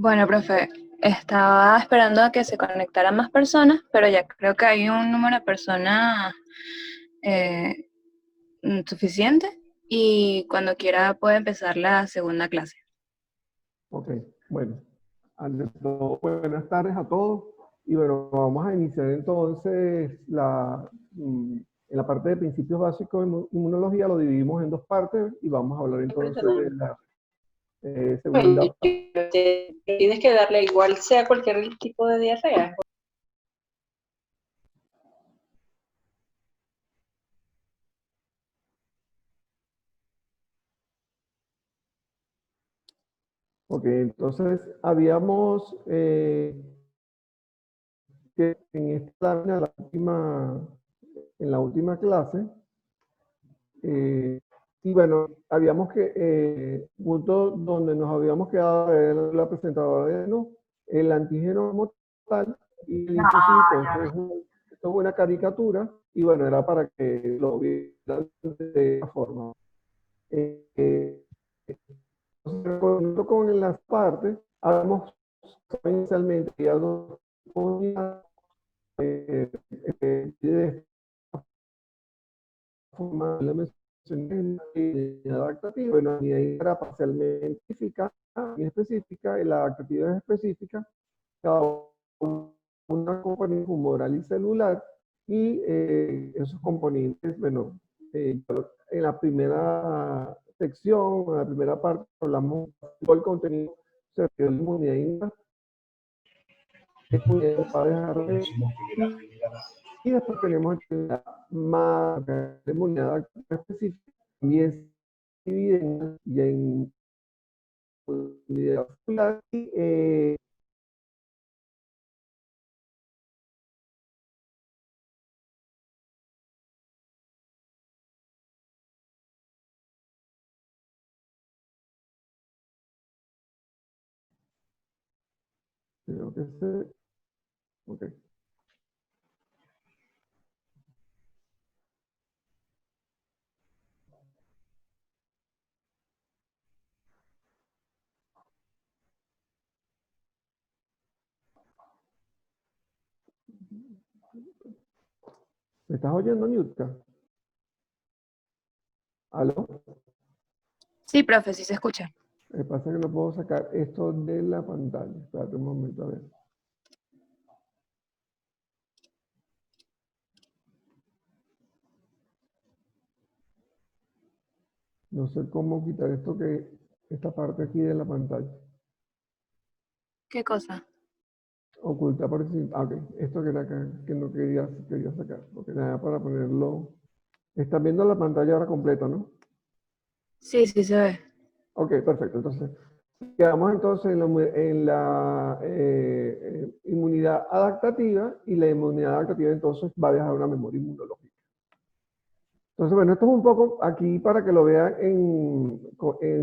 Bueno, profe, estaba esperando a que se conectaran más personas, pero ya creo que hay un número de personas eh, suficiente y cuando quiera puede empezar la segunda clase. Ok, bueno, buenas tardes a todos. Y bueno, vamos a iniciar entonces en la parte de principios básicos de inmunología, lo dividimos en dos partes y vamos a hablar entonces de la segunda parte. Tienes que darle igual sea cualquier tipo de diarrea. Ok, entonces habíamos que en esta en la última clase, y bueno, habíamos que, punto donde nos habíamos quedado era la presentadora de no, el antígeno como tal y el linfocito. Esto es una caricatura y bueno, era para que lo vieran de esta forma. Eh, con las partes, habíamos inicialmente ya dos de forma la mencioné adaptativa, bueno, y ahí era parcialmente específica, y la adaptativa es específica, cada una componente humoral y celular, y esos componentes, bueno, en la primera sección, en la primera parte, hablamos de todo el contenido de la inmunidad innata, y después tenemos más de inmunidad específica, también se divide en inmunidad vascular y creo que ok. ¿Me estás oyendo, Niutka? ¿Aló? Sí, profe, sí se escucha. Me pasa que no puedo sacar esto de la pantalla. Espérate un momento, a ver. No sé cómo quitar esta parte aquí de la pantalla. ¿Qué cosa? Oculta por encima. Ah, ok. Esto que era acá, que no quería sacar. Porque nada, para ponerlo. Están viendo la pantalla ahora completa, ¿no? Sí, sí se ve. Ok, perfecto. Entonces, quedamos entonces en la inmunidad adaptativa, y la inmunidad adaptativa entonces va a dejar una memoria inmunológica. Entonces, bueno, esto es un poco aquí para que lo vean en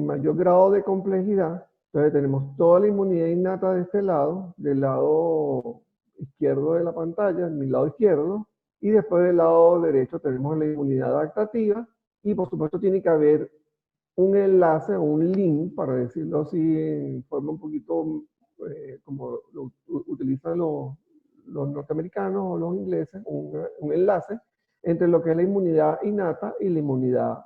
mayor grado de complejidad. Entonces tenemos toda la inmunidad innata de este lado, del lado izquierdo de la pantalla, en mi lado izquierdo, y después del lado derecho tenemos la inmunidad adaptativa, y por supuesto tiene que haber un enlace o un link, para decirlo así en forma un poquito como lo utilizan los norteamericanos o los ingleses, un enlace entre lo que es la inmunidad innata y la inmunidad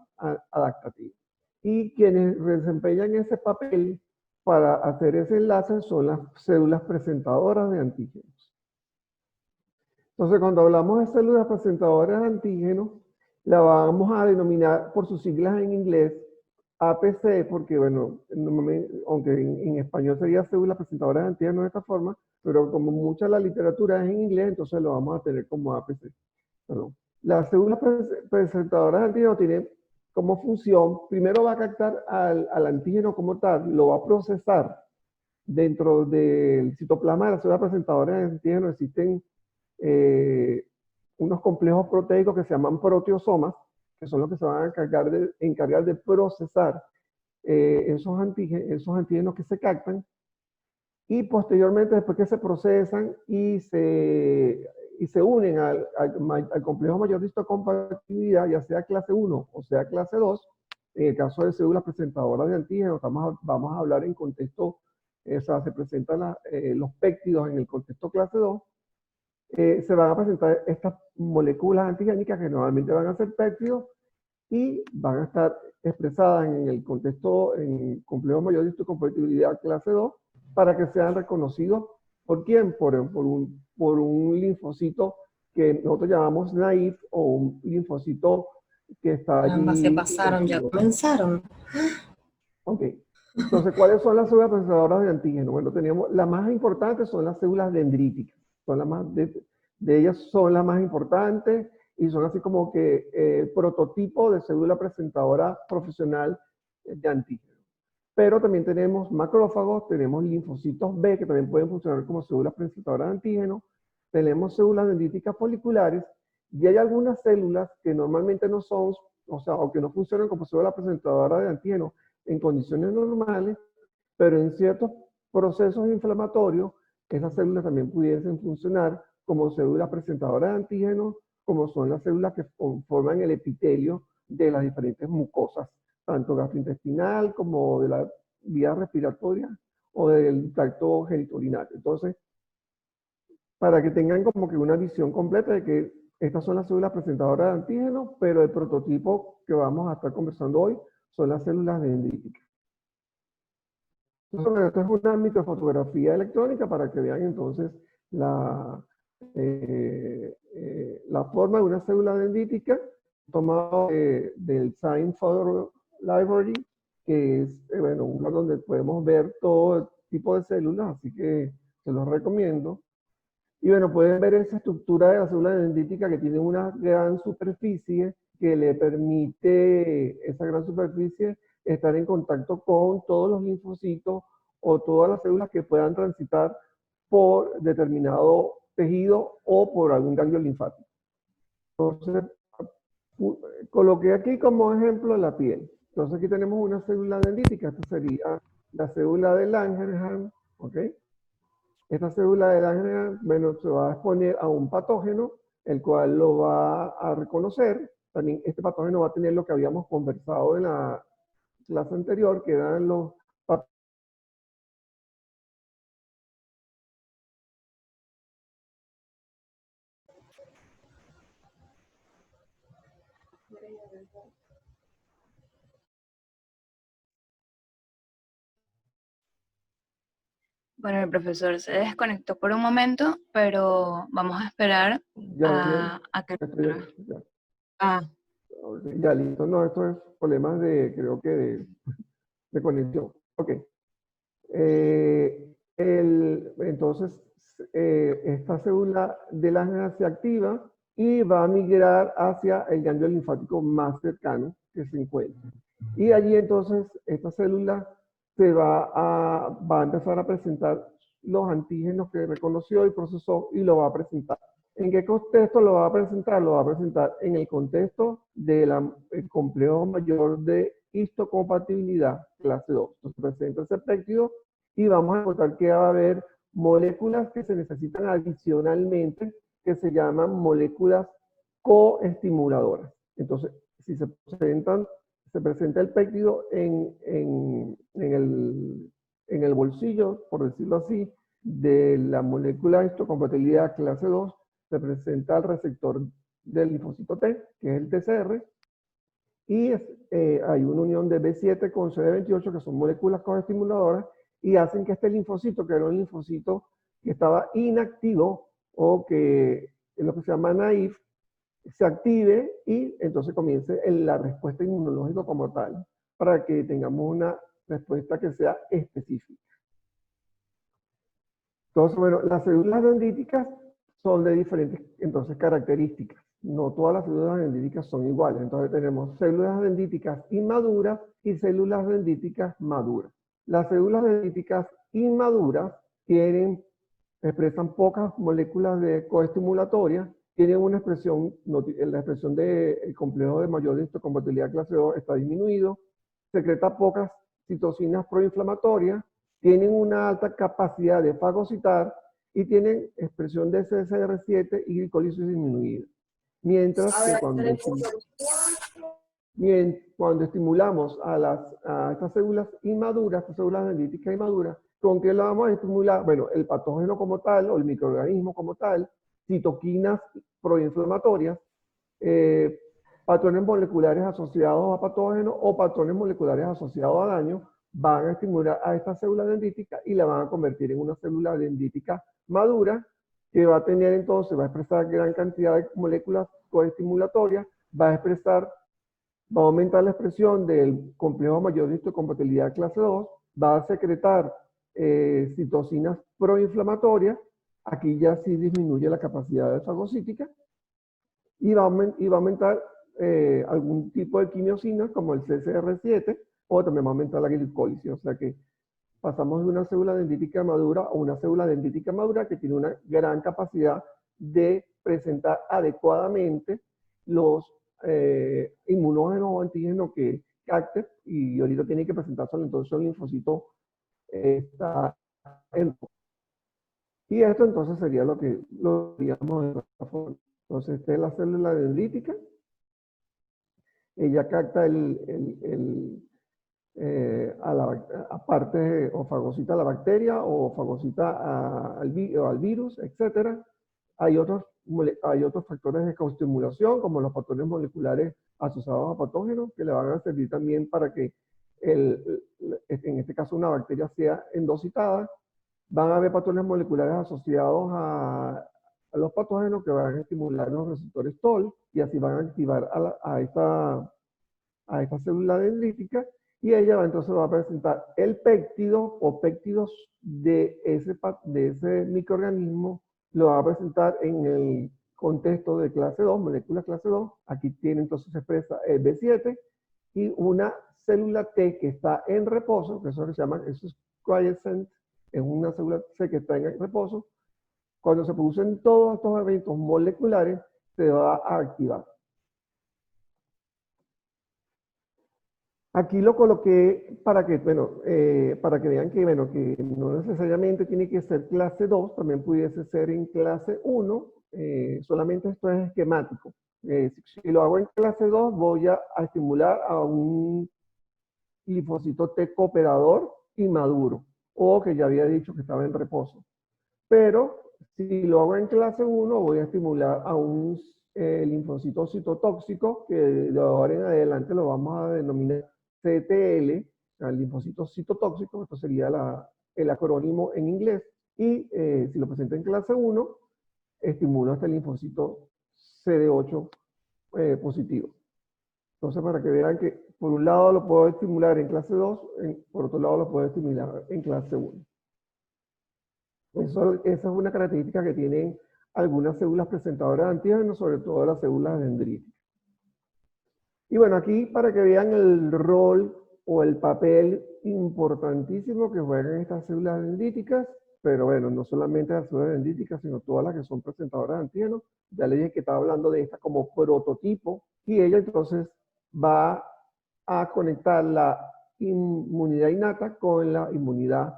adaptativa. Y quienes desempeñan ese papel para hacer ese enlace son las células presentadoras de antígenos. Entonces, cuando hablamos de células presentadoras de antígenos, la vamos a denominar por sus siglas en inglés APC, porque bueno, aunque en español sería células presentadoras de antígenos de esta forma, pero como mucha de la literatura es en inglés, entonces lo vamos a tener como APC. Perdón. Las células presentadoras de antígenos tienen como función, primero va a captar al antígeno como tal, lo va a procesar. Dentro del citoplasma de las células presentadoras de antígenos existen eh, unos complejos proteicos que se llaman proteosomas, que son los que se van a encargar de procesar esos antígenos que se captan, y posteriormente, después que se procesan y se unen al complejo mayor de histocompatibilidad, ya sea clase 1 o sea clase 2, en el caso de células presentadoras de antígenos, vamos a hablar en contexto se presentan los péptidos en el contexto clase 2, se van a presentar estas moléculas antigénicas que normalmente van a ser péptidos y van a estar expresadas en el contexto, en complejos mayor de histocompatibilidad clase 2, para que sean reconocidos ¿por quién? Por un linfocito que nosotros llamamos naive, o un linfocito que está Caramba, se allí. pasaron, ya comenzaron. Ok. Entonces, ¿cuáles son las células procesadoras de antígeno? Bueno, teníamos, las más importantes son las células dendríticas. Son las más, de ellas son las más importantes y son así como que el prototipo de célula presentadora profesional de antígeno. Pero también tenemos macrófagos, tenemos linfocitos B que también pueden funcionar como células presentadoras de antígeno, tenemos células dendríticas foliculares y hay algunas células que normalmente no son, o sea, o que no funcionan como células presentadoras de antígeno en condiciones normales, pero en ciertos procesos inflamatorios, esas células también pudiesen funcionar como células presentadoras de antígenos, como son las células que forman el epitelio de las diferentes mucosas, tanto gastrointestinal como de la vía respiratoria o del tracto genitourinario. Entonces, para que tengan como que una visión completa de que estas son las células presentadoras de antígenos, pero el prototipo que vamos a estar conversando hoy son las células dendríticas. Entonces, esto es una microfotografía electrónica para que vean entonces la forma de una célula dendrítica tomada del Science Photo Library, que es bueno, un lugar donde podemos ver todo tipo de células, así que se los recomiendo. Y bueno, pueden ver esa estructura de la célula dendrítica que tiene una gran superficie que le permite, esa gran superficie, estar en contacto con todos los linfocitos o todas las células que puedan transitar por determinado tejido o por algún ganglio linfático. Entonces, coloqué aquí como ejemplo la piel. Entonces aquí tenemos una célula dendrítica, esta sería la célula de Langerhans, ¿ok? Esta célula de Langerhans, bueno, se va a exponer a un patógeno, el cual lo va a reconocer. También este patógeno va a tener lo que habíamos conversado en la clase anterior, que eran los patógenos. Bueno, el profesor se desconectó por un momento, pero vamos a esperar a que... Ya, Ah, ya listo. No, esto es problemas de, creo que de conexión. Ok. Entonces, esta célula de Langerhans se activa y va a migrar hacia el ganglio linfático más cercano que se encuentra. Y allí entonces esta célula va a empezar a presentar los antígenos que reconoció y procesó y lo va a presentar. ¿En qué contexto lo va a presentar? Lo va a presentar en el contexto del complejo mayor de histocompatibilidad clase 2. Entonces presenta ese péptido y vamos a encontrar que va a haber moléculas que se necesitan adicionalmente, que se llaman moléculas coestimuladoras. Entonces, si se presenta el péptido en el bolsillo, por decirlo así, de la molécula histocompatibilidad clase 2, se presenta el receptor del linfocito T, que es el TCR, y hay una unión de B7 con CD28, que son moléculas coestimuladoras, y hacen que este linfocito, que era un linfocito que estaba inactivo, o que es lo que se llama naive, se active y entonces comience la respuesta inmunológica como tal, para que tengamos una respuesta que sea específica. Entonces, bueno, las células dendríticas son de diferentes entonces características. No todas las células dendríticas son iguales. Entonces tenemos células dendríticas inmaduras y células dendríticas maduras. Las células dendríticas inmaduras expresan pocas moléculas de coestimulatorias, tienen una expresión, la expresión del complejo de mayor histocompatibilidad clase 2 está disminuido, secreta pocas citocinas proinflamatorias, tienen una alta capacidad de fagocitar y tienen expresión de CCR7 y glicólisis disminuida. Mientras que cuando estimulamos a estas células inmaduras, estas células dendríticas inmaduras, ¿Con qué lo vamos a estimular? Bueno, el patógeno como tal, o el microorganismo como tal, citoquinas proinflamatorias, eh, patrones moleculares asociados a patógenos o patrones moleculares asociados a daño, van a estimular a esta célula dendrítica y la van a convertir en una célula dendrítica madura, que va a tener entonces, va a expresar gran cantidad de moléculas coestimulatorias, va a expresar, va a aumentar la expresión del complejo mayor de histocompatibilidad clase 2, va a secretar citocinas proinflamatorias, aquí ya sí disminuye la capacidad de fagocítica, y va a aumentar algún tipo de quimiosinas como el CCR7, o también va a aumentar la glicólisis, o sea que pasamos de una célula dendrítica madura a una célula dendrítica madura que tiene una gran capacidad de presentar adecuadamente los inmunógenos o antígenos que capte, y ahorita tiene que presentar solo entonces el linfocito está en. Y esto entonces sería lo que lo diríamos de esta forma. Entonces, esta es la célula dendrítica. Ella capta aparte o fagocita a la bacteria o fagocita al virus, etc. Hay otros factores de coestimulación, como los patrones moleculares asociados a patógenos, que le van a servir también para que, en este caso, una bacteria sea endocitada. Van a haber patrones moleculares asociados a los patógenos que van a estimular los receptores TOL y así van a activar a esta célula dendrítica, y ella entonces va a presentar el péptido o péptidos de ese microorganismo, lo va a presentar en el contexto de clase 2, moléculas clase 2. Aquí tiene entonces expresa el B7 y una célula T que está en reposo, que eso se llama, eso es quiescent, es una célula T que está en reposo. Cuando se producen todos estos eventos moleculares, se va a activar. Aquí lo coloqué para que, bueno, para que vean que, bueno, que no necesariamente tiene que ser clase 2, también pudiese ser en clase 1, solamente esto es esquemático. Si lo hago en clase 2, voy a estimular a un linfocito T cooperador inmaduro, o que ya había dicho que estaba en reposo. Pero si lo hago en clase 1, voy a estimular a un linfocito citotóxico, que de ahora en adelante lo vamos a denominar CTL, el linfocito citotóxico, esto sería el acrónimo en inglés. Y si lo presento en clase 1, estimulo este linfocito CD8 positivo. Entonces, para que vean que por un lado lo puedo estimular en clase 2, por otro lado lo puedo estimular en clase 1. Esa es una característica que tienen algunas células presentadoras de antígenos, sobre todo las células dendríticas. Y bueno, aquí para que vean el rol o el papel importantísimo que juegan estas células dendríticas, pero bueno, no solamente las células dendríticas, sino todas las que son presentadoras de antígenos. Ya les dije que estaba hablando de esta como prototipo, y ella entonces va a conectar la inmunidad innata con la inmunidad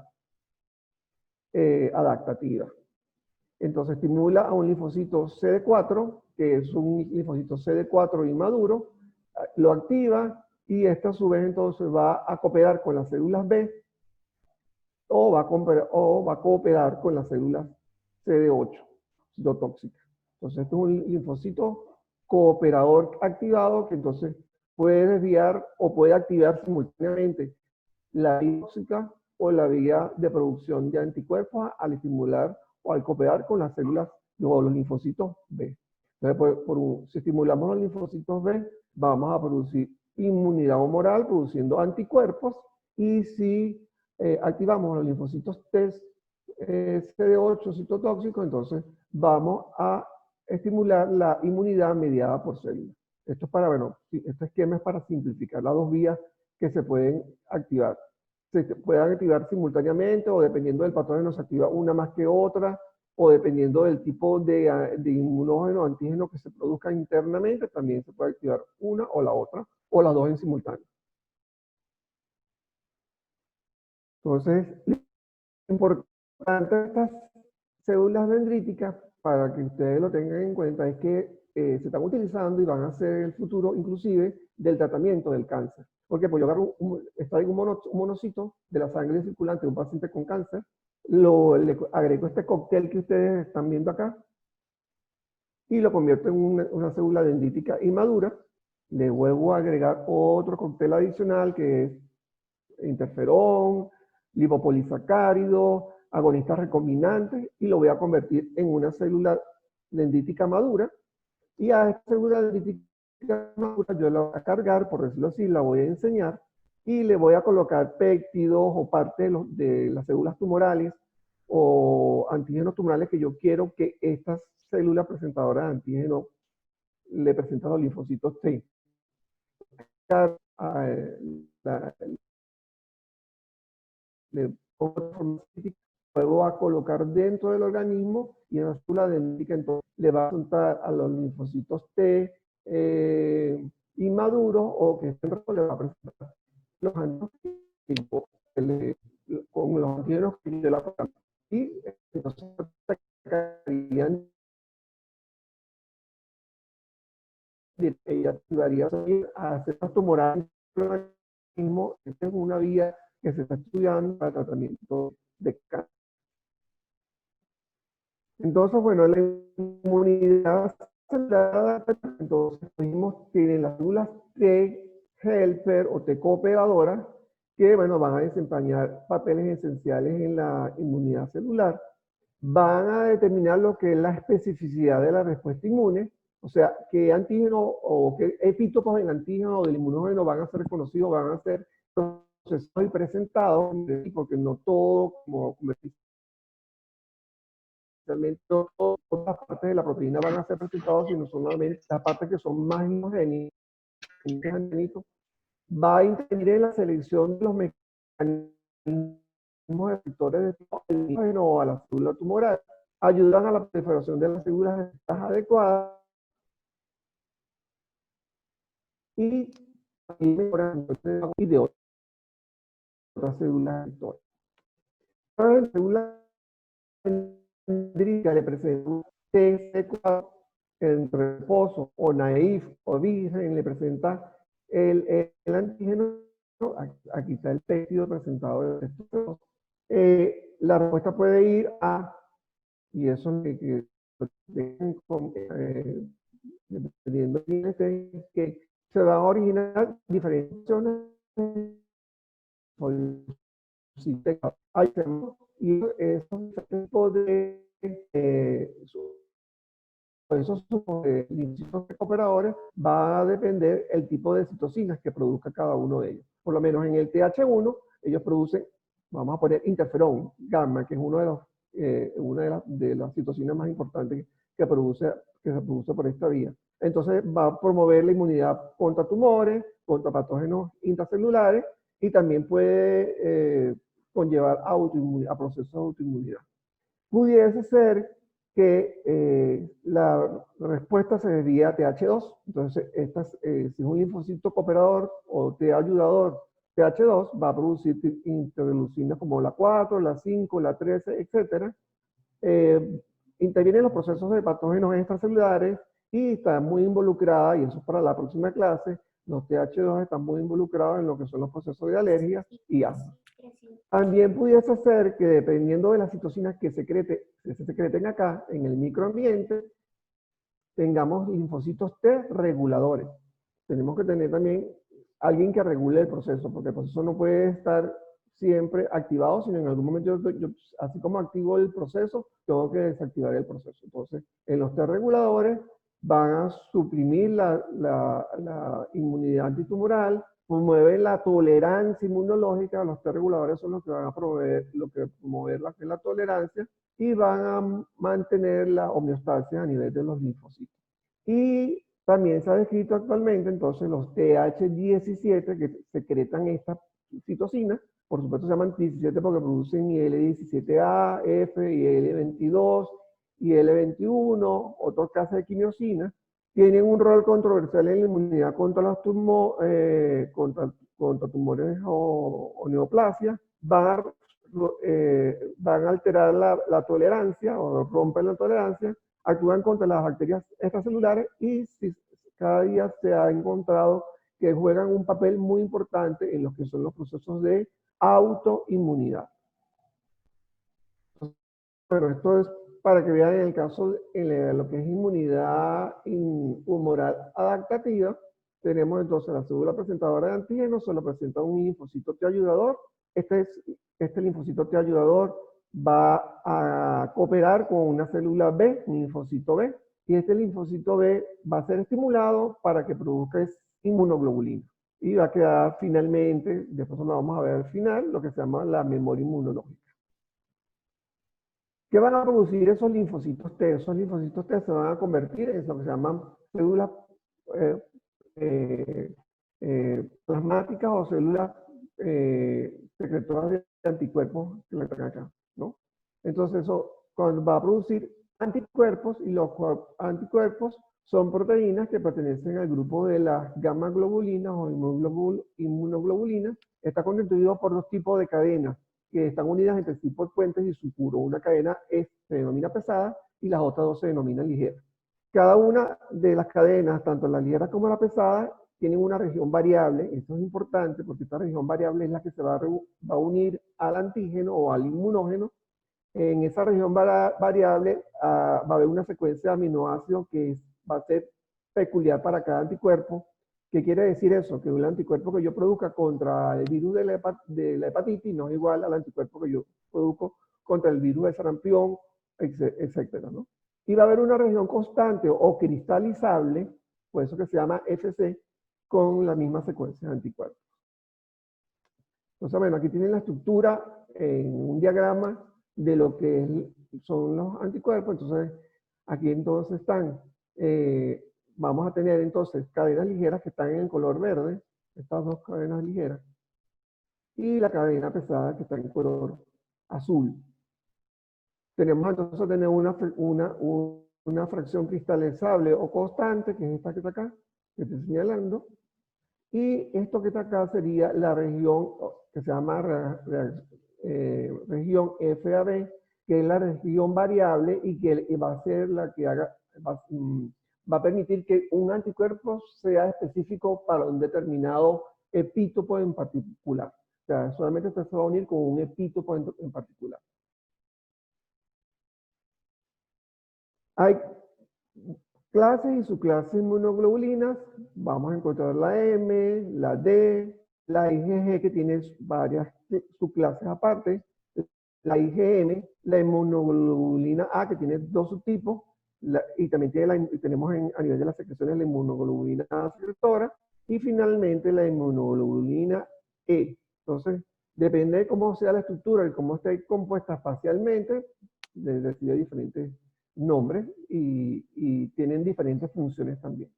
adaptativa. Entonces estimula a un linfocito CD4, que es un linfocito CD4 inmaduro, lo activa, y esta a su vez entonces va a cooperar con las células B o va a cooperar con las células CD8 citotóxicas. Entonces esto es un linfocito cooperador activado que entonces puede desviar o puede activar simultáneamente la vía tóxica o la vía de producción de anticuerpos al estimular o al cooperar con las células o los linfocitos B. Entonces, si estimulamos los linfocitos B, vamos a producir inmunidad humoral produciendo anticuerpos, y si activamos los linfocitos T CD8 citotóxicos, entonces vamos a estimular la inmunidad mediada por células. Esto es para, bueno, este esquema es para simplificar las dos vías que se pueden activar. Se pueden activar simultáneamente, o dependiendo del patógeno se activa una más que otra, o dependiendo del tipo de inmunógeno o antígeno que se produzca internamente, también se puede activar una o la otra, o las dos en simultáneo. Entonces, lo importante de estas células dendríticas, para que ustedes lo tengan en cuenta, es que se están utilizando y van a ser el futuro inclusive del tratamiento del cáncer. Porque pues yo agarro extraigo un monocito de la sangre circulante de un paciente con cáncer, le agrego este cóctel que ustedes están viendo acá y lo convierto en una célula dendrítica inmadura. Le vuelvo a agregar otro cóctel adicional que es interferón, lipopolisacárido, agonistas recombinantes, y lo voy a convertir en una célula dendrítica madura. Y a esta célula dendrítica madura yo la voy a cargar, por decirlo así, la voy a enseñar, y le voy a colocar péptidos o parte de las células tumorales o antígenos tumorales que yo quiero que estas células presentadoras de antígeno le presenten a los linfocitos T. Luego a colocar dentro del organismo, y en la célula dendrítica entonces le va a apuntar a los linfocitos T inmaduros, o que le va a presentar los antígenos con los antígenos que yo la programo. Y entonces ella activaría a hacer los tumorales del organismo. Esta es una vía que se está estudiando para tratamiento de cáncer. Entonces, bueno, la inmunidad celular, entonces tienen las células T helper o T cooperadoras, que, bueno, van a desempeñar papeles esenciales en la inmunidad celular. Van a determinar lo que es la especificidad de la respuesta inmune, o sea, qué antígeno o qué epítopos del antígeno o del inmunógeno van a ser reconocidos, van a ser procesados y presentados, porque no todo, como realmente no todas las partes de la proteína van a ser presentadas, sino solamente las partes que son más homogéneas. Va a intervenir en la selección de los mecanismos efectores de tipo o a la célula tumoral, ayudan a la proliferación de las células adecuadas y mejoran y de otras células efectoras. La célula dendrítica le presenta un TC4 en reposo o naïf o virgen, le presenta el antígeno. Aquí está el péptido presentado de estos. La respuesta puede ir a, y eso es que dependiendo de que se van a originar diferentes y esos tipos de esos linfocitos cooperadores va a depender el tipo de citocinas que produzca cada uno de ellos. Por lo menos en el TH1, ellos producen, vamos a poner interferón gamma, que es una de las citocinas más importantes que se produce por esta vía. Entonces va a promover la inmunidad contra tumores, contra patógenos intracelulares, y también puede conllevar a procesos de autoinmunidad. Pudiese ser que la respuesta se desvía a TH2. Entonces, si es un linfocito cooperador o T ayudador TH2, va a producir interleucinas como la 4, la 5, la 13, etc. Intervienen los procesos de patógenos extracelulares y está muy involucrada, y eso es para la próxima clase, los TH2 están muy involucrados en lo que son los procesos de alergias y asma. También pudiese ser que, dependiendo de las citocinas que se secreten acá en el microambiente, tengamos linfocitos T reguladores. Tenemos que tener también alguien que regule el proceso, porque el proceso no puede estar siempre activado, sino en algún momento yo así como activo el proceso, tengo que desactivar el proceso. Entonces, en los T reguladores van a suprimir la inmunidad antitumoral, promueven la tolerancia inmunológica. Los T reguladores son los que van a promover la tolerancia, y van a mantener la homeostasis a nivel de los linfocitos. Y también se ha descrito actualmente entonces los TH17 que secretan estas citocinas. Por supuesto se llaman 17 porque producen IL-17A, F, IL-22, IL-21, otros clases de quimiosinas. Tienen un rol controversial en la inmunidad contra tumores o neoplasias. Van a alterar la tolerancia o rompen la tolerancia actúan contra las bacterias extracelulares y cada día se ha encontrado que juegan un papel muy importante en lo que son los procesos de autoinmunidad. Bueno, esto es para que vean en el caso de lo que es inmunidad humoral adaptativa. Tenemos entonces la célula presentadora de antígenos, solo presenta un linfocito T ayudador. Este linfocito T ayudador va a cooperar con una célula B, un linfocito B, y este linfocito B va a ser estimulado para que produzca inmunoglobulina. Y va a quedar finalmente, después lo vamos a ver al final, lo que se llama la memoria inmunológica. ¿Qué van a producir esos linfocitos T? Esos linfocitos T se van a convertir en lo que se llaman células plasmáticas o células secretoras de anticuerpos que la traen acá, ¿no? Entonces eso va a producir anticuerpos, y los anticuerpos son proteínas que pertenecen al grupo de las gamma globulinas o inmunoglobulinas. Está constituido por dos tipos de cadenas que están unidas entre sí por puentes y sulfuro. Una cadena se denomina pesada y las otras dos se denominan ligeras. Cada una de las cadenas, tanto la ligera como la pesada, tienen una región variable. Esto es importante porque esta región variable es la que se va a unir al antígeno o al inmunógeno. En esa región variable va a haber una secuencia de aminoácidos que va a ser peculiar para cada anticuerpo. ¿Qué quiere decir eso? Que un anticuerpo que yo produzca contra el virus de la hepatitis no es igual al anticuerpo que yo produzco contra el virus del sarampión, etcétera, ¿no? Y va a haber una región constante o cristalizable, por eso que se llama FC, con la misma secuencia de anticuerpos. Entonces, bueno, aquí tienen la estructura en un diagrama de lo que son los anticuerpos. Entonces, aquí entonces están, vamos a tener entonces cadenas ligeras que están en el color verde, estas dos cadenas ligeras, y la cadena pesada que está en color azul. Tenemos entonces tener una fracción cristalizable o constante, que es esta que está acá, que estoy señalando, y esto que está acá sería la región que se llama región FAB, que es la región variable y que va a ser la que va a permitir que un anticuerpo sea específico para un determinado epítopo en particular. O sea, solamente se va a unir con un epítopo en particular. Hay clases y subclases de inmunoglobulinas. Vamos a encontrar la M, la D, la IgG, que tiene varias subclases aparte, la IgM, la inmunoglobulina A, que tiene dos subtipos, y también tenemos a nivel de las secreciones la inmunoglobulina A secretora, y finalmente la inmunoglobulina E. Entonces, depende de cómo sea la estructura y cómo esté compuesta espacialmente, recibe diferentes nombres y tienen diferentes funciones también.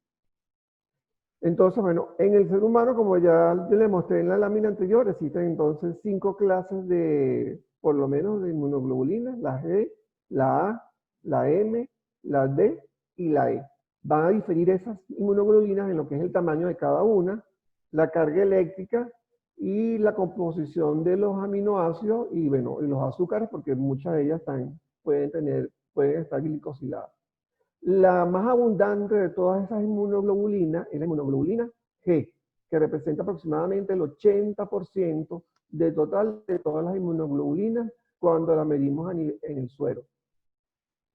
Entonces, bueno, en el ser humano, como ya yo le mostré en la lámina anterior, existen entonces 5 clases de, por lo menos, de inmunoglobulinas: la G, la A, la M, la D y la E. Van a diferir esas inmunoglobulinas en lo que es el tamaño de cada una, la carga eléctrica y la composición de los aminoácidos y, bueno, y los azúcares, porque muchas de ellas pueden estar glicosiladas. La más abundante de todas esas inmunoglobulinas es la inmunoglobulina G, que representa aproximadamente el 80% del total de todas las inmunoglobulinas cuando la medimos en el suero.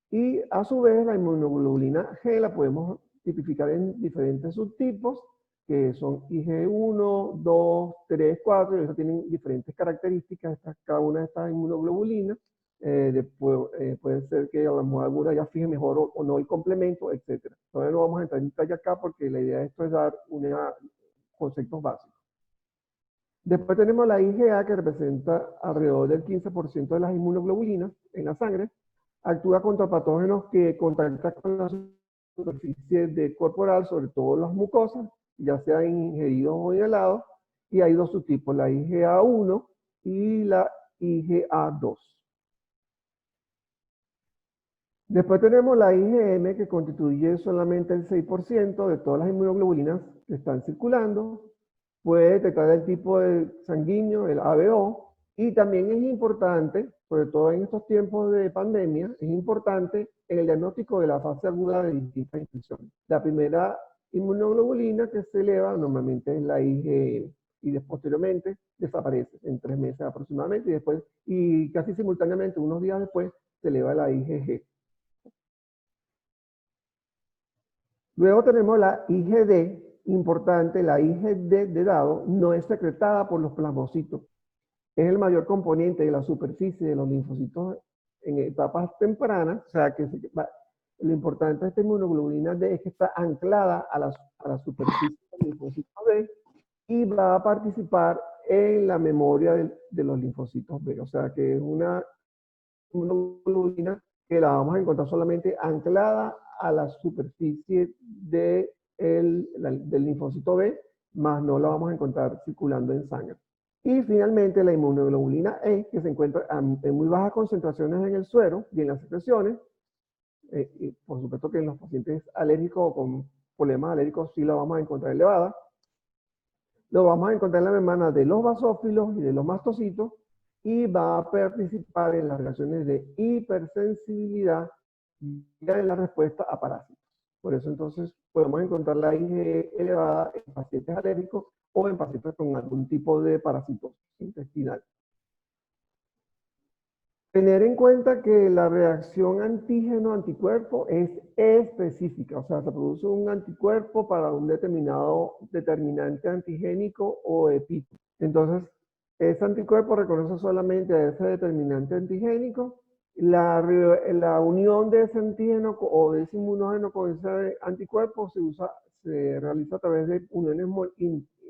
Y a su vez la inmunoglobulina G la podemos tipificar en diferentes subtipos, que son IG1, 2, 3, 4, y eso tienen diferentes características cada una de estas inmunoglobulinas. Puede ser que a lo mejor alguna ya fije mejor o no el complemento, etc. Todavía no vamos a entrar en detalle acá porque la idea de esto es dar conceptos básicos. Después tenemos la IgA, que representa alrededor del 15% de las inmunoglobulinas en la sangre. Actúa contra patógenos que contactan con la superficie corporal, sobre todo las mucosas, ya sean ingeridos o inhalados. Y hay dos subtipos, la IgA1 y la IgA2. Después tenemos la IgM, que constituye solamente el 6% de todas las inmunoglobulinas que están circulando. Puede detectar el tipo de sanguíneo, el ABO, Y también es importante, sobre todo en estos tiempos de pandemia, es importante en el diagnóstico de la fase aguda de distintas infecciones. La primera inmunoglobulina que se eleva normalmente es la IgM y posteriormente desaparece en 3 meses aproximadamente y después, y casi simultáneamente, unos días después, se eleva la IgG. Luego tenemos la IgD, importante, la IgD de dado no es secretada por los plasmocitos. Es el mayor componente de la superficie de los linfocitos en etapas tempranas, o sea que lo importante de esta inmunoglobulina D es que está anclada a la superficie del linfocito B y va a participar en la memoria de los linfocitos B, o sea que es una inmunoglobulina que la vamos a encontrar solamente anclada a la superficie del linfocito B, más no la vamos a encontrar circulando en sangre. Y finalmente la inmunoglobulina E, que se encuentra en muy bajas concentraciones en el suero y en las secreciones, y por supuesto que en los pacientes alérgicos o con problemas alérgicos sí la vamos a encontrar elevada. Lo vamos a encontrar en la membrana de los basófilos y de los mastocitos, y va a participar en las reacciones de hipersensibilidad y en la respuesta a parásitos. Por eso entonces podemos encontrar la IgE elevada en pacientes alérgicos o en pacientes con algún tipo de parasitosis intestinal. Tener en cuenta que la reacción antígeno-anticuerpo es específica, o sea, se produce un anticuerpo para un determinado determinante antigénico o epítope. Entonces, ese anticuerpo reconoce solamente a ese determinante antigénico. La unión de ese antígeno o de ese inmunógeno con ese anticuerpo se realiza a través de uniones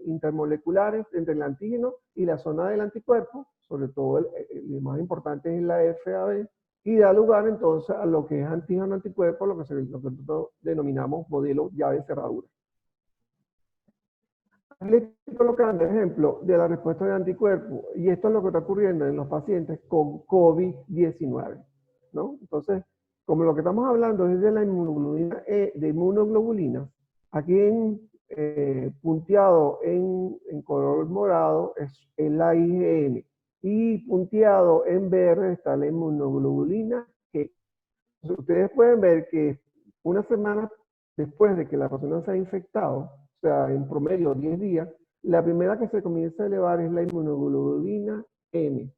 intermoleculares entre el antígeno y la zona del anticuerpo, sobre todo el más importante es la FAB, y da lugar entonces a lo que es antígeno-anticuerpo, lo que nosotros denominamos modelo llave-cerradura. Les estoy colocando ejemplo de la respuesta de anticuerpo, y esto es lo que está ocurriendo en los pacientes con COVID-19, ¿no? Entonces, como lo que estamos hablando es de la inmunoglobulina E, de inmunoglobulinas, aquí punteado en color morado es la IgM, y punteado en verde está la inmunoglobulina G. Entonces, ustedes pueden ver que una semana después de que la persona se ha infectado, o sea, en promedio 10 días, la primera que se comienza a elevar es la inmunoglobulina M.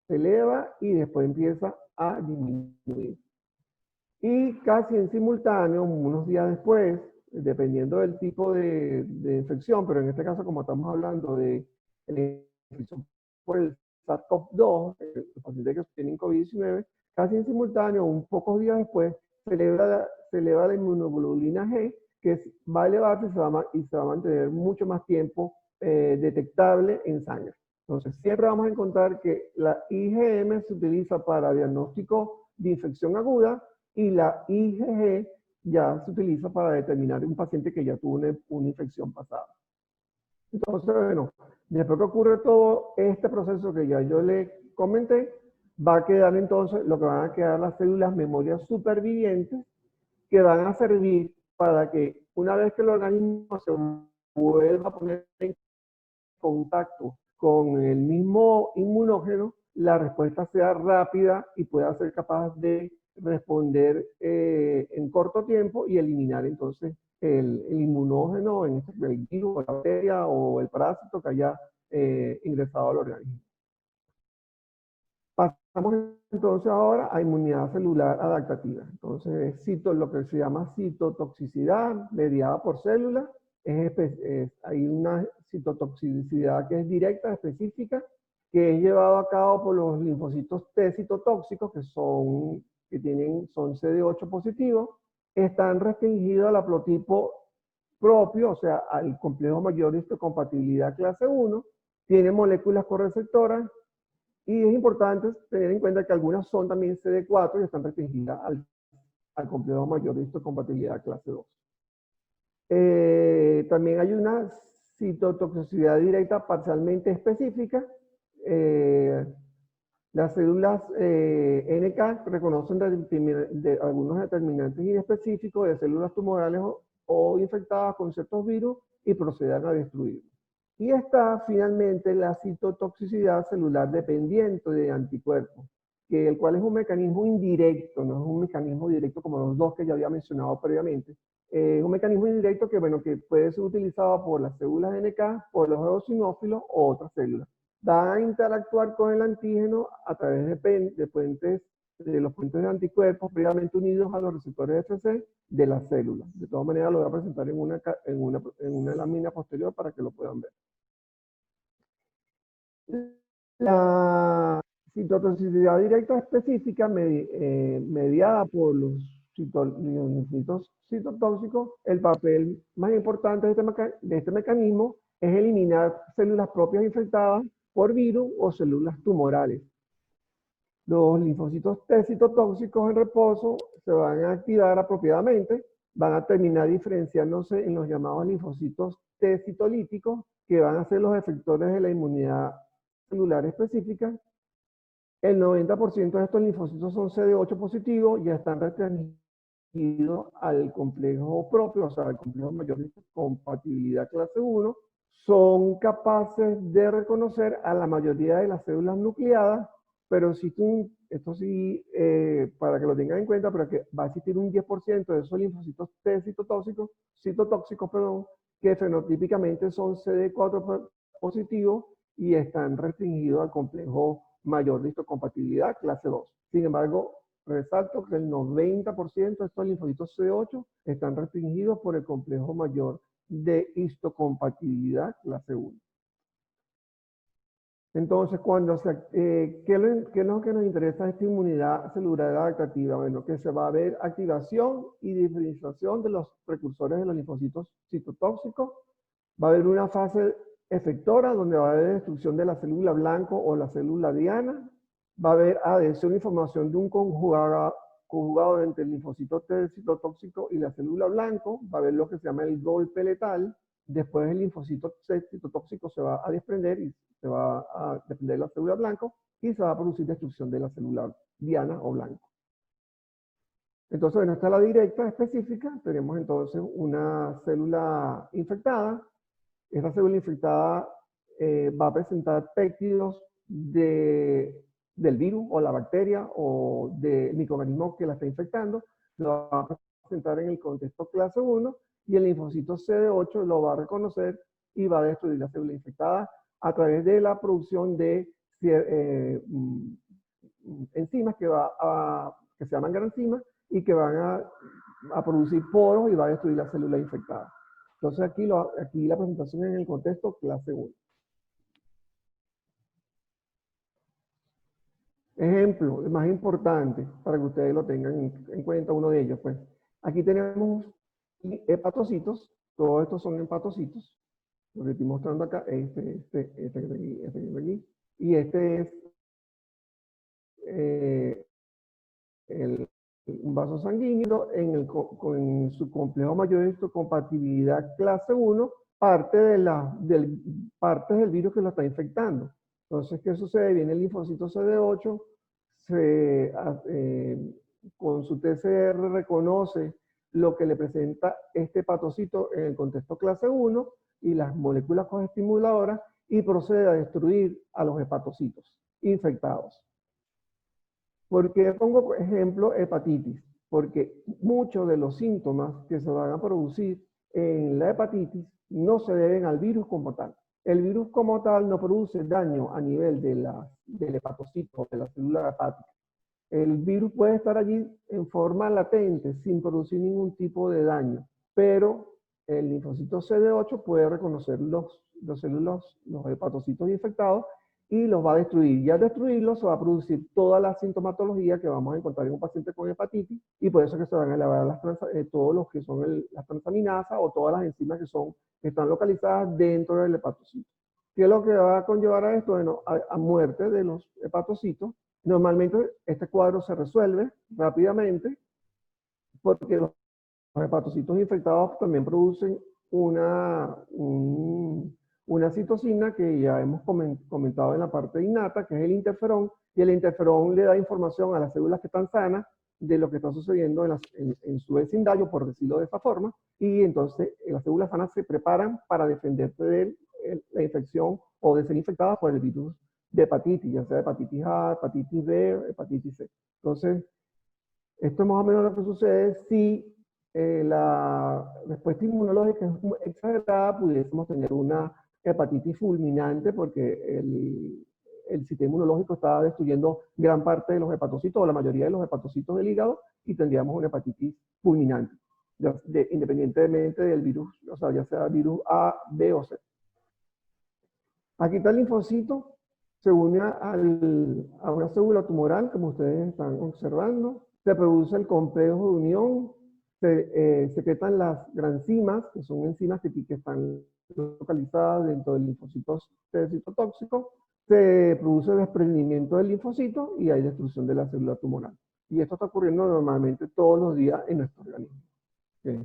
Se eleva y después empieza a disminuir. Y casi en simultáneo, unos días después, dependiendo del tipo de infección, pero en este caso como estamos hablando de la infección por el SARS-CoV-2, los pacientes que tienen COVID-19, casi en simultáneo, un pocos días después, se eleva la inmunoglobulina G, que va a elevarse y se va a mantener mucho más tiempo detectable en sangre. Entonces, siempre vamos a encontrar que la IgM se utiliza para diagnóstico de infección aguda y la IgG ya se utiliza para determinar un paciente que ya tuvo una infección pasada. Entonces, bueno, después que ocurre todo este proceso que ya yo le comenté, va a quedar entonces lo que van a quedar las células memorias supervivientes, que van a servir para que una vez que el organismo se vuelva a poner en contacto con el mismo inmunógeno, la respuesta sea rápida y pueda ser capaz de responder en corto tiempo y eliminar entonces el inmunógeno, en este, el virus, la bacteria o el parásito que haya ingresado al organismo. Pasamos entonces ahora a inmunidad celular adaptativa. Entonces, lo que se llama citotoxicidad mediada por células. Hay una citotoxicidad que es directa, específica, que es llevada a cabo por los linfocitos T citotóxicos, que son CD8 positivos, están restringidos al haplotipo propio, o sea, al complejo mayor de histocompatibilidad clase 1, tienen moléculas correceptoras, y es importante tener en cuenta que algunas son también CD4 y están restringidas al complejo mayor de histocompatibilidad clase 2. También hay una citotoxicidad directa parcialmente específica. Las células NK reconocen algunos determinantes inespecíficos de células tumorales o infectadas con ciertos virus y proceden a destruirlos. Y está finalmente la citotoxicidad celular dependiente de anticuerpos, el cual es un mecanismo indirecto, no es un mecanismo directo como los dos que ya había mencionado previamente. Es un mecanismo indirecto que, bueno, que puede ser utilizado por las células NK, por los eosinófilos o otras células. Van a interactuar con el antígeno a través de los puentes de anticuerpos previamente unidos a los receptores FC de las células. De todas maneras, lo voy a presentar en una lámina posterior para que lo puedan ver. La citotoxicidad directa específica mediada por los linfocitos citotóxicos, el papel más importante de este mecanismo es eliminar células propias infectadas por virus o células tumorales. Los linfocitos T citotóxicos en reposo se van a activar apropiadamente, van a terminar diferenciándose en los llamados linfocitos T citolíticos, que van a ser los efectores de la inmunidad celular específica. El 90% de estos linfocitos son CD8 positivos, ya están restringidos al complejo propio, o sea, al complejo mayor de compatibilidad clase 1. Son capaces de reconocer a la mayoría de las células nucleadas, pero existe esto sí, para que lo tengan en cuenta, pero que va a existir un 10% de esos linfocitos T citotóxicos, que fenotípicamente son CD4 positivos y están restringidos al complejo mayor de histocompatibilidad clase 2. Sin embargo, resalto que el 90% de estos linfocitos CD8 están restringidos por el complejo mayor de histocompatibilidad clase 1. Entonces, ¿qué es lo que nos interesa de esta inmunidad celular adaptativa? Bueno, que se va a ver activación y diferenciación de los precursores de los linfocitos citotóxicos. Va a haber una fase efectora donde va a haber destrucción de la célula blanco o la célula diana. Va a haber adhesión y formación de un conjugado entre el linfocito T citotóxico y la célula blanco. Va a haber lo que se llama el golpe letal. Después el linfocito T citotóxico se va a desprender y se va a desprender de la célula blanco y se va a producir destrucción de la célula diana o blanco. Entonces, bueno, esta es la directa específica. Tenemos entonces una célula infectada. Esta célula infectada va a presentar péptidos del virus o la bacteria o del microorganismo que la está infectando. Lo va a presentar en el contexto clase 1 y el linfocito CD8 lo va a reconocer y va a destruir la célula infectada a través de la producción de enzimas que se llaman granzimas y que van a producir poros y va a destruir la célula infectada. Entonces aquí la presentación en el contexto clase 1. Ejemplo, el más importante para que ustedes lo tengan en cuenta, uno de ellos, pues. Aquí tenemos hepatocitos, todos estos son hepatocitos. Lo que estoy mostrando acá, este que está aquí, y este es un vaso sanguíneo con su complejo mayor de histocompatibilidad clase 1, partes del virus que lo está infectando. Entonces, ¿qué sucede? Viene el linfocito CD8, con su TCR reconoce lo que le presenta este hepatocito en el contexto clase 1 y las moléculas coestimuladoras y procede a destruir a los hepatocitos infectados. ¿Por qué pongo, por ejemplo, hepatitis? Porque muchos de los síntomas que se van a producir en la hepatitis no se deben al virus como tal. El virus como tal no produce daño a nivel del hepatocito, de la célula hepática. El virus puede estar allí en forma latente, sin producir ningún tipo de daño, pero el linfocito CD8 puede reconocer los hepatocitos infectados y los va a destruir. Y al destruirlos se va a producir toda la sintomatología que vamos a encontrar en un paciente con hepatitis, y por eso es que se van a elevar todos los que son las transaminasas o todas las enzimas que están localizadas dentro del hepatocito. ¿Qué es lo que va a conllevar a esto? Bueno, a muerte de los hepatocitos. Normalmente este cuadro se resuelve rápidamente porque los hepatocitos infectados también producen una citocina que ya hemos comentado en la parte innata, que es el interferón, y el interferón le da información a las células que están sanas de lo que está sucediendo en su vecindario, por decirlo de esta forma, y entonces las células sanas se preparan para defenderse del la infección o de ser infectada por el virus de hepatitis, ya sea hepatitis A, hepatitis B, hepatitis C. Entonces, esto es más o menos lo que sucede si la respuesta inmunológica es exagerada, pudiésemos tener una hepatitis fulminante porque el sistema inmunológico está destruyendo gran parte de los hepatocitos o la mayoría de los hepatocitos del hígado y tendríamos una hepatitis fulminante, independientemente del virus, o sea, ya sea virus A, B o C. Aquí está el linfocito, se une a una célula tumoral, como ustedes están observando. Se produce el complejo de unión, se secretan las granzimas, que son enzimas que están localizadas dentro del linfocito T citotóxico. Se produce desprendimiento del linfocito y hay destrucción de la célula tumoral. Y esto está ocurriendo normalmente todos los días en nuestro organismo. ¿Okay?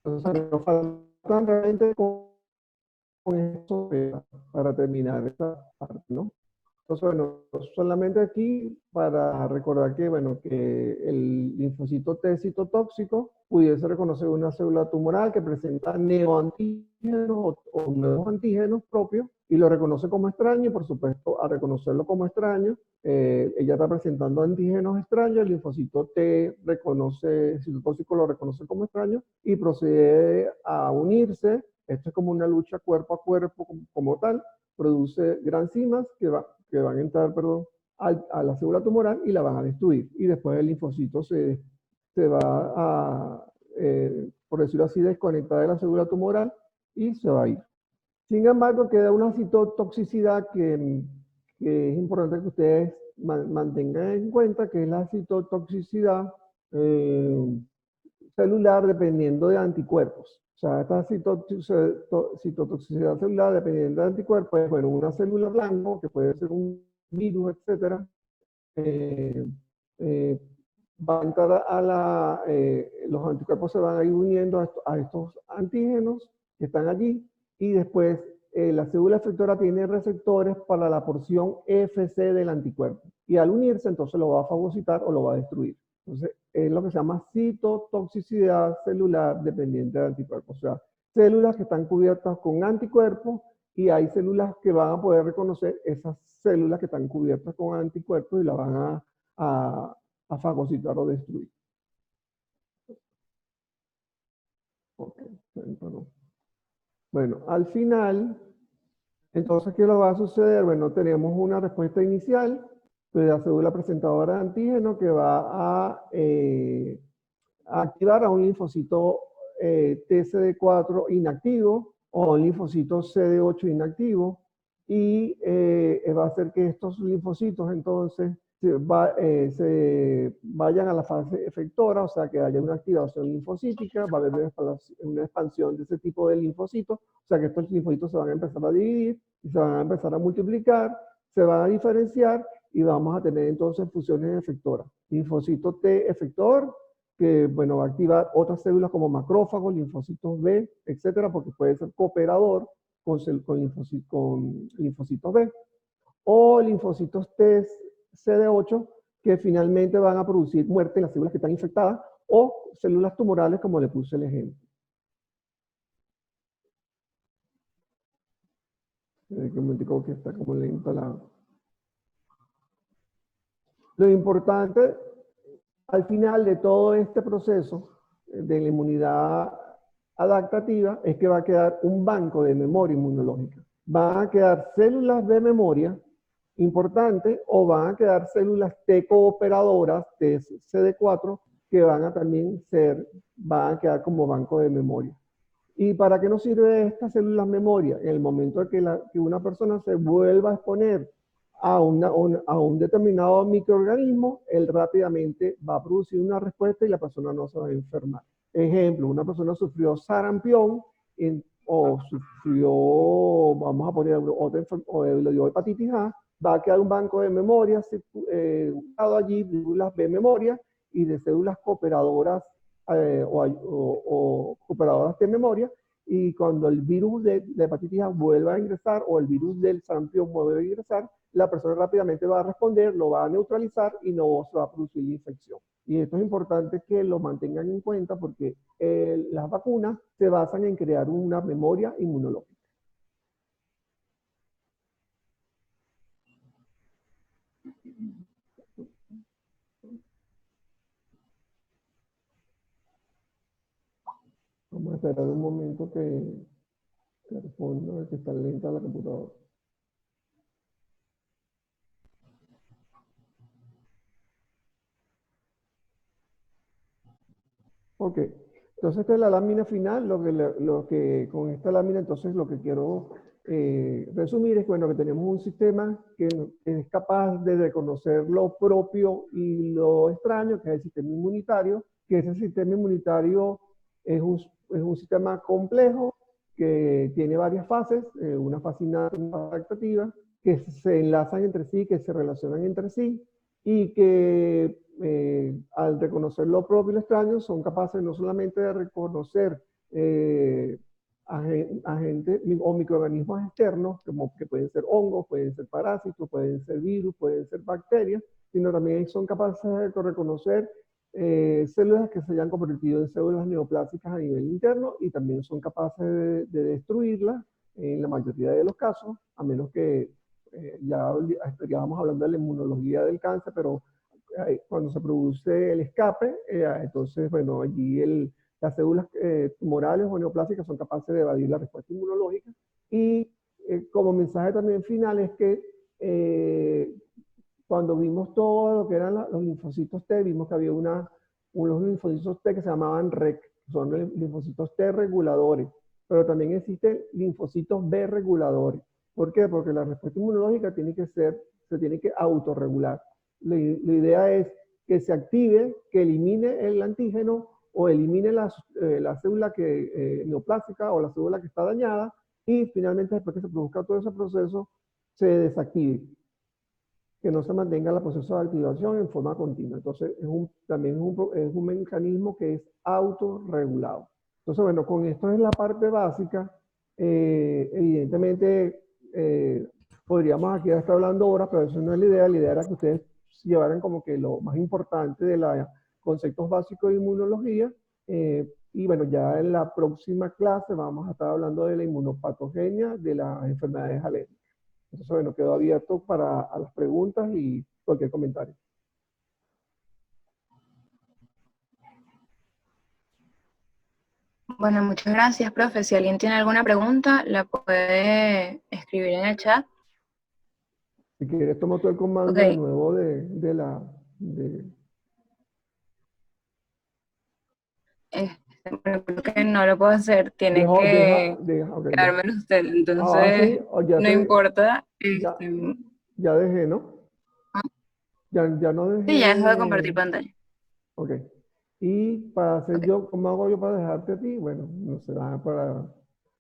Entonces, nos faltan realmente con esto para terminar esta parte, ¿no? Entonces, bueno, solamente aquí para recordar que, bueno, que el linfocito T citotóxico pudiese reconocer una célula tumoral que presenta neoantígenos o nuevos antígenos propios y lo reconoce como extraño y, por supuesto, al reconocerlo como extraño, ella está presentando antígenos extraños, el linfocito T citotóxico lo reconoce como extraño y procede a unirse. Esto es como una lucha cuerpo a cuerpo como tal, produce granzimas que van a entrar, a la célula tumoral y la van a destruir. Y después el linfocito se va a, por decirlo así, desconectar de la célula tumoral y se va a ir. Sin embargo, queda una citotoxicidad que es importante que ustedes mantengan en cuenta, que es la citotoxicidad celular dependiendo de anticuerpos. O sea, esta citotoxicidad celular dependiendo de anticuerpos es, bueno, una célula blanco, que puede ser un virus, etcétera, va a entrar los anticuerpos se van a ir uniendo a estos antígenos que están allí, y después la célula efectora tiene receptores para la porción FC del anticuerpo, y al unirse entonces lo va a fagocitar o lo va a destruir. Entonces, es lo que se llama citotoxicidad celular dependiente de anticuerpos. O sea, células que están cubiertas con anticuerpos y hay células que van a poder reconocer esas células que están cubiertas con anticuerpos y las van a fagocitar o destruir. Okay. Bueno, al final, entonces, ¿qué lo va a suceder? Bueno, tenemos una respuesta inicial de la célula presentadora de antígeno que va a activar a un linfocito TCD4 inactivo o a un linfocito CD8 inactivo, y va a hacer que estos linfocitos entonces se vayan a la fase efectora, o sea que haya una activación linfocítica, va a haber una expansión de ese tipo de linfocitos, o sea que estos linfocitos se van a empezar a dividir y se van a empezar a multiplicar, se van a diferenciar y vamos a tener entonces fusiones efectoras. Linfocito T efector, que bueno, va a activar otras células como macrófagos, linfocitos B, etcétera, porque puede ser cooperador con linfocitos B, o linfocitos T CD8, que finalmente van a producir muerte en las células que están infectadas, o células tumorales, como le puse el ejemplo. Que está como lento lo importante al final de todo este proceso de la inmunidad adaptativa es que va a quedar un banco de memoria inmunológica. Van a quedar células de memoria importantes o van a quedar células T cooperadoras, T CD4, que van a van a quedar como banco de memoria. ¿Y para qué nos sirve estas células memoria? En el momento de que una persona se vuelva a exponer a un determinado microorganismo, él rápidamente va a producir una respuesta y la persona no se va a enfermar. Ejemplo, una persona sufrió sarampión o sufrió, vamos a poner otra enfermedad, o le dio hepatitis A, va a quedar un banco de memoria allí, células de memoria y de células cooperadoras o cooperadoras de memoria, y cuando el virus de hepatitis A vuelva a ingresar o el virus del sarampión vuelve a ingresar, la persona rápidamente va a responder, lo va a neutralizar y no se va a producir la infección. Y esto es importante que lo mantengan en cuenta porque las vacunas se basan en crear una memoria inmunológica. Vamos a esperar un momento que responda, que está lenta la computadora. Ok, entonces esta es la lámina final, lo que con esta lámina entonces lo que quiero resumir es que, bueno, que tenemos un sistema que es capaz de reconocer lo propio y lo extraño, que es el sistema inmunitario, que ese sistema inmunitario es un sistema complejo que tiene varias fases, una fase innata y una fase adaptativa, que se enlazan entre sí, que se relacionan entre sí, y que al reconocer lo propio y lo extraño son capaces no solamente de reconocer agentes o microorganismos externos, como que pueden ser hongos, pueden ser parásitos, pueden ser virus, pueden ser bacterias, sino también son capaces de reconocer células que se hayan convertido en células neoplásicas a nivel interno y también son capaces de destruirlas en la mayoría de los casos, a menos que ya estaríamos hablando de la inmunología del cáncer, pero cuando se produce el escape, entonces, bueno, allí las células tumorales o neoplásicas son capaces de evadir la respuesta inmunológica. Y como mensaje también final es que cuando vimos todo lo que eran los linfocitos T, vimos que había unos linfocitos T que se llamaban REC, son linfocitos T reguladores, pero también existen linfocitos B reguladores. ¿Por qué? Porque la respuesta inmunológica se tiene que autorregular. La idea es que se active, que elimine el antígeno o elimine la célula neoplásica o la célula que está dañada y finalmente después que se produzca todo ese proceso se desactive, que no se mantenga el proceso de activación en forma continua. Entonces también es un mecanismo que es autorregulado. Entonces, bueno, con esto es la parte básica. Evidentemente, podríamos aquí estar hablando horas, pero eso no es la idea. La idea era que ustedes llevaran como que lo más importante de los conceptos básicos de inmunología. Y bueno, ya en la próxima clase vamos a estar hablando de la inmunopatogenia de las enfermedades alérgicas. Entonces, bueno, quedo abierto a las preguntas y cualquier comentario. Bueno, muchas gracias, profe. Si alguien tiene alguna pregunta, la puede escribir en el chat. Si quieres, tomo todo el comando de nuevo Bueno, creo que no lo puedo hacer, tiene okay, quedármelo usted, sí, entonces no importa. ya dejé, ¿no? Ya no dejé. Sí, ya dejo de compartir pantalla. Ok. Y para hacer yo, ¿cómo hago yo para dejarte a ti? Bueno, no sé, para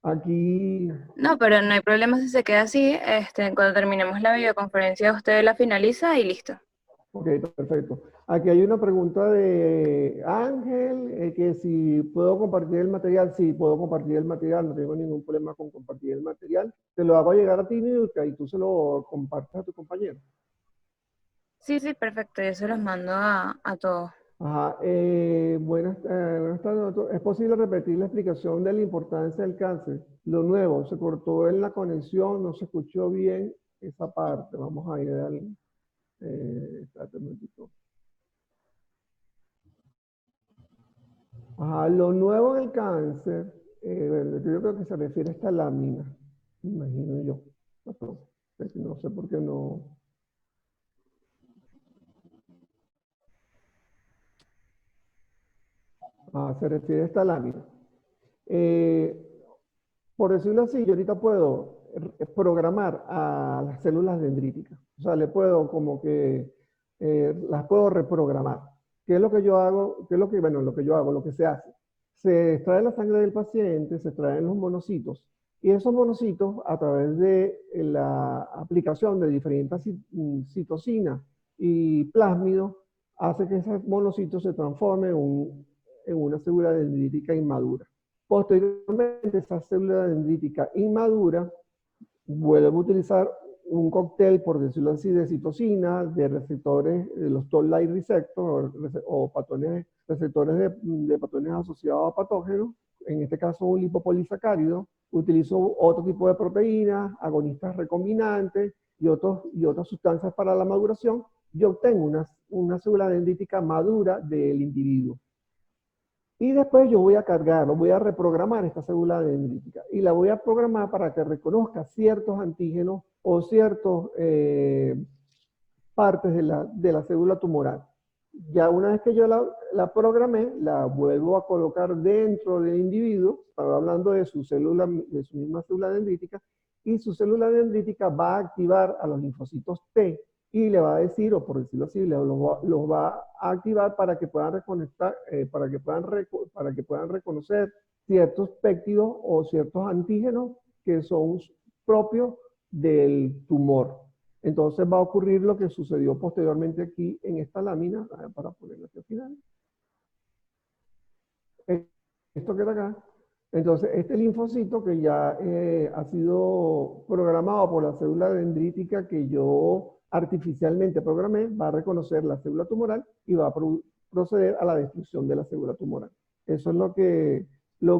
aquí. No, pero no hay problema si se queda así. Cuando terminemos la videoconferencia, usted la finaliza y listo. Ok, perfecto. Aquí hay una pregunta de Ángel, que si puedo compartir el material. Sí, puedo compartir el material, no tengo ningún problema con compartir el material. Te lo hago llegar a ti, Nilka, y tú se lo compartes a tu compañero. Sí, perfecto, yo se los mando a todos. Ajá, buenas tardes, doctor. ¿Es posible repetir la explicación de la importancia del cáncer? Lo nuevo, se cortó en la conexión, no se escuchó bien esa parte. Vamos a ir al... espérate un momentito. Ajá, lo nuevo en el cáncer, yo creo que se refiere a esta lámina, me imagino yo. No sé por qué no... se refiere a esta lámina. Por decirlo así, yo ahorita puedo programar a las células dendríticas. O sea, le puedo como que las puedo reprogramar. ¿Qué es lo que yo hago? ¿Qué es lo que, bueno, lo que yo hago, lo que se hace? Se extrae la sangre del paciente, se extraen los monocitos, y esos monocitos, a través de la aplicación de diferentes citocinas y plásmidos, hace que esos monocitos se transformen en una célula dendrítica inmadura. Posteriormente, esa célula dendrítica inmadura vuelve a utilizar un cóctel, por decirlo así, de citocina, de receptores, de los toll-like receptors o receptores de patógenos asociados a patógenos, en este caso un lipopolisacárido. Utilizo otro tipo de proteínas, agonistas recombinantes y otras sustancias para la maduración, y obtengo una célula dendrítica madura del individuo. Y después yo voy a cargarlo, voy a reprogramar esta célula dendrítica y la voy a programar para que reconozca ciertos antígenos o ciertas partes de la célula tumoral. Ya una vez que yo la programé, la vuelvo a colocar dentro del individuo, estaba hablando de su célula, de su misma célula dendrítica, y su célula dendrítica va a activar a los linfocitos T y le va a decir, o por decirlo así, los va a activar para que puedan reconectar, para que puedan reconocer ciertos péptidos o ciertos antígenos que son propios del tumor. Entonces va a ocurrir lo que sucedió posteriormente aquí en esta lámina, para ponerlo aquí al final. Esto que está acá. Entonces, este linfocito que ya ha sido programado por la célula dendrítica que yo artificialmente programé, va a reconocer la célula tumoral y va a proceder a la destrucción de la célula tumoral. Eso es lo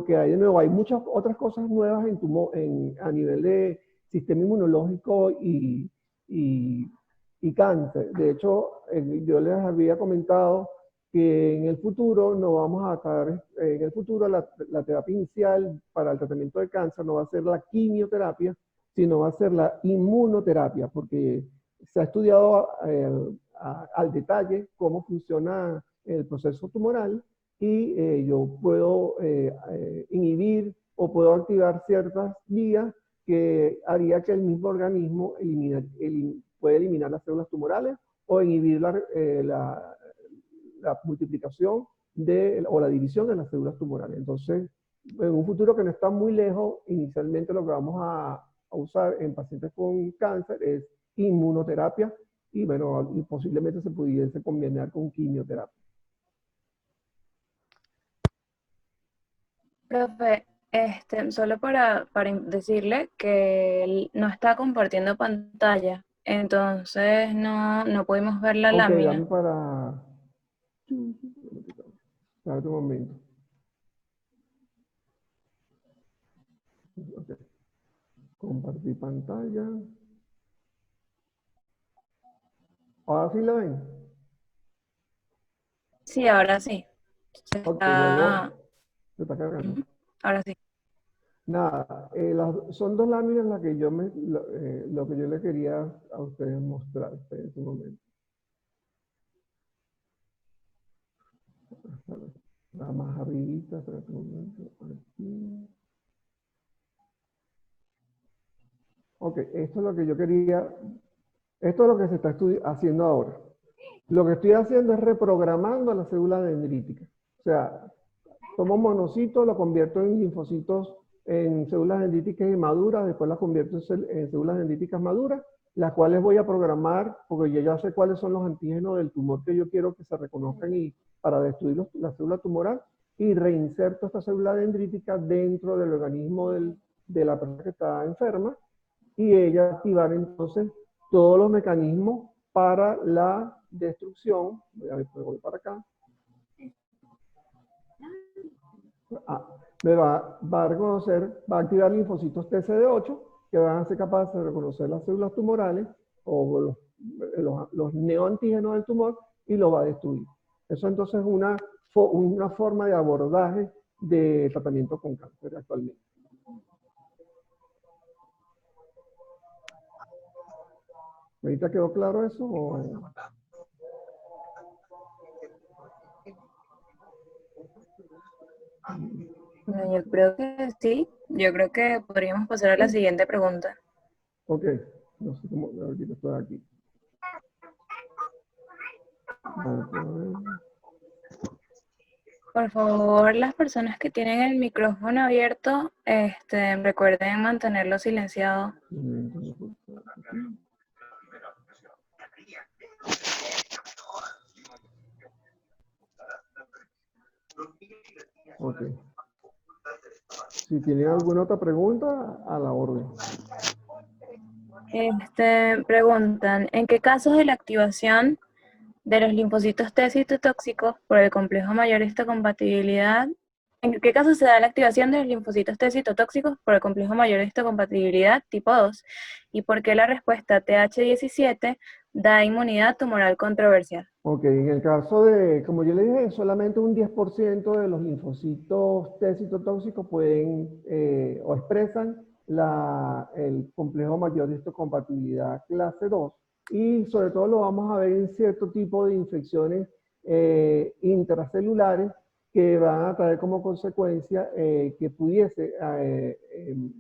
que hay de nuevo. Hay muchas otras cosas nuevas a nivel de sistema inmunológico y cáncer. De hecho, yo les había comentado que en el futuro no vamos a estar, en el futuro la terapia inicial para el tratamiento de cáncer no va a ser la quimioterapia, sino va a ser la inmunoterapia, porque se ha estudiado al detalle cómo funciona el proceso tumoral y yo puedo inhibir o puedo activar ciertas vías que haría que el mismo organismo puede eliminar las células tumorales o inhibir la multiplicación o la división de las células tumorales. Entonces, en un futuro que no está muy lejos, inicialmente lo que vamos a usar en pacientes con cáncer es inmunoterapia y bueno, y posiblemente se pudiese combinar con quimioterapia. Profe, solo para decirle que él no está compartiendo pantalla, entonces no pudimos ver la Ok, lámina. dame para... Espérate un momento. Okay. Compartir pantalla. ¿Ahora sí la ven? Sí, ahora sí. Se Ok, está- se está cargando. Ujú, ahora sí. Nada, son dos láminas las que lo que yo le quería a ustedes mostrar en este momento. La más arribita, espérate un momento, aquí. Ok, esto es lo que yo quería, esto es lo que se está haciendo ahora. Lo que estoy haciendo es reprogramando la célula dendrítica. O sea, tomo monocitos, lo convierto en linfocitos, en células dendríticas inmaduras, después las convierto en células dendríticas maduras, las cuales voy a programar, porque yo ya sé cuáles son los antígenos del tumor que yo quiero que se reconozcan y para destruir la célula tumoral, y reinserto esta célula dendrítica dentro del organismo de la persona que está enferma, y ella activar entonces todos los mecanismos para la destrucción. Voy para acá. Va a reconocer, va a activar linfocitos TCD8 que van a ser capaces de reconocer las células tumorales o los neoantígenos del tumor y lo va a destruir. Eso entonces es una forma de abordaje de tratamiento con cáncer actualmente. ¿Ahorita quedó claro eso? Bueno, yo creo que sí. Yo creo que podríamos pasar a la siguiente pregunta. Ok, no sé cómo, ahorita estoy aquí. Por favor, las personas que tienen el micrófono abierto, recuerden mantenerlo silenciado. Ok. Si tienen alguna otra pregunta, a la orden. Preguntan, ¿en qué casos de la activación de los linfocitos T citotóxicos por el complejo mayor histocompatibilidad ¿En qué caso se da la activación de los linfocitos T citotóxicos por el complejo mayor de histocompatibilidad tipo 2? ¿Y por qué la respuesta TH17 da inmunidad tumoral controversial? Ok, en el caso de, como yo le dije, solamente un 10% de los linfocitos T citotóxicos pueden o expresan el complejo mayor de histocompatibilidad clase 2 y sobre todo lo vamos a ver en cierto tipo de infecciones intracelulares que van a traer como consecuencia que que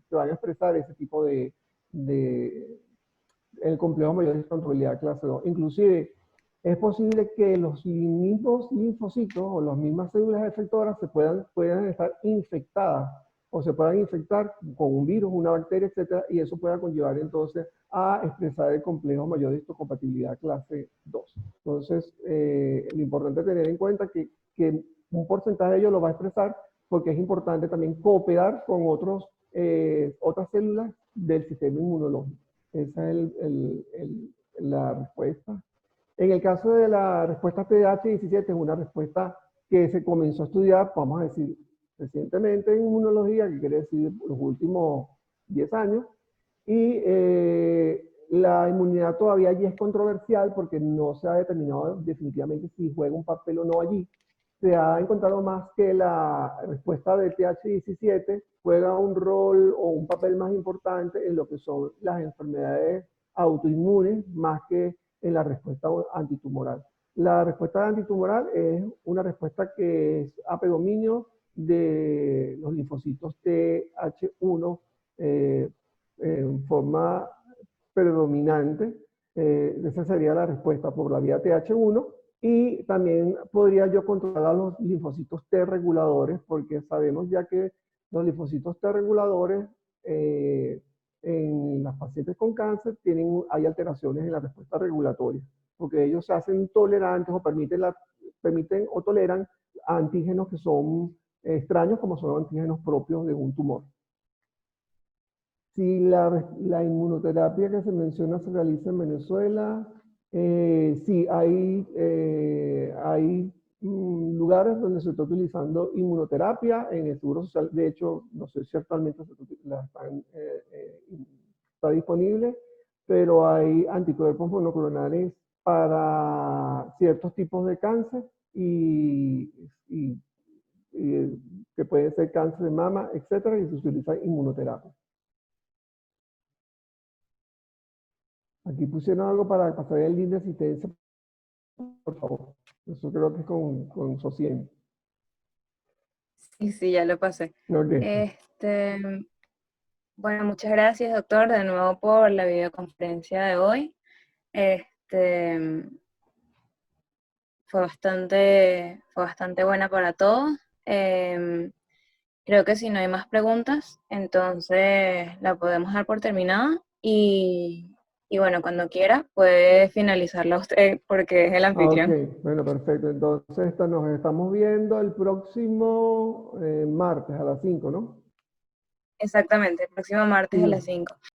van a expresar ese tipo de el complejo mayor de histocompatibilidad clase 2. Inclusive, es posible que los mismos linfocitos o las mismas células efectoras puedan estar infectadas o se puedan infectar con un virus, una bacteria, etcétera, y eso pueda conllevar entonces a expresar el complejo mayor de histocompatibilidad clase 2. Entonces, lo importante es tener en cuenta que un porcentaje de ellos lo va a expresar porque es importante también cooperar con otras células del sistema inmunológico. Esa es la respuesta. En el caso de la respuesta TH17, es una respuesta que se comenzó a estudiar, vamos a decir, recientemente en inmunología, que quiere decir los últimos 10 años, y la inmunidad todavía allí es controversial porque no se ha determinado definitivamente si juega un papel o no allí. Se ha encontrado más que la respuesta de TH17 juega un rol o un papel más importante en lo que son las enfermedades autoinmunes más que en la respuesta antitumoral. La respuesta antitumoral es una respuesta que es a predominio de los linfocitos TH1 en forma predominante. Esa sería la respuesta por la vía TH1. Y también podría yo controlar los linfocitos T reguladores, porque sabemos ya que los linfocitos T reguladores en las pacientes con cáncer hay alteraciones en la respuesta regulatoria, porque ellos se hacen tolerantes o permiten o toleran antígenos que son extraños, como son los antígenos propios de un tumor. Si la inmunoterapia que se menciona se realiza en Venezuela, sí, hay lugares donde se está utilizando inmunoterapia en el Seguro Social. De hecho, no sé si actualmente está disponible, pero hay anticuerpos monoclonales para ciertos tipos de cáncer y que pueden ser cáncer de mama, etcétera, y se utiliza inmunoterapia. Aquí pusieron algo para pasar el link de asistencia, por favor. Eso creo que es con SOCIEN. Sí, ya lo pasé. Okay. Bueno, muchas gracias, doctor, de nuevo por la videoconferencia de hoy. Fue bastante buena para todos. Creo que si no hay más preguntas, entonces la podemos dar por terminada y bueno, cuando quiera puede finalizarla usted porque es el anfitrión. Ok, bueno, perfecto. Entonces nos estamos viendo el próximo martes a las 5, ¿no? Exactamente, el próximo martes a las 5.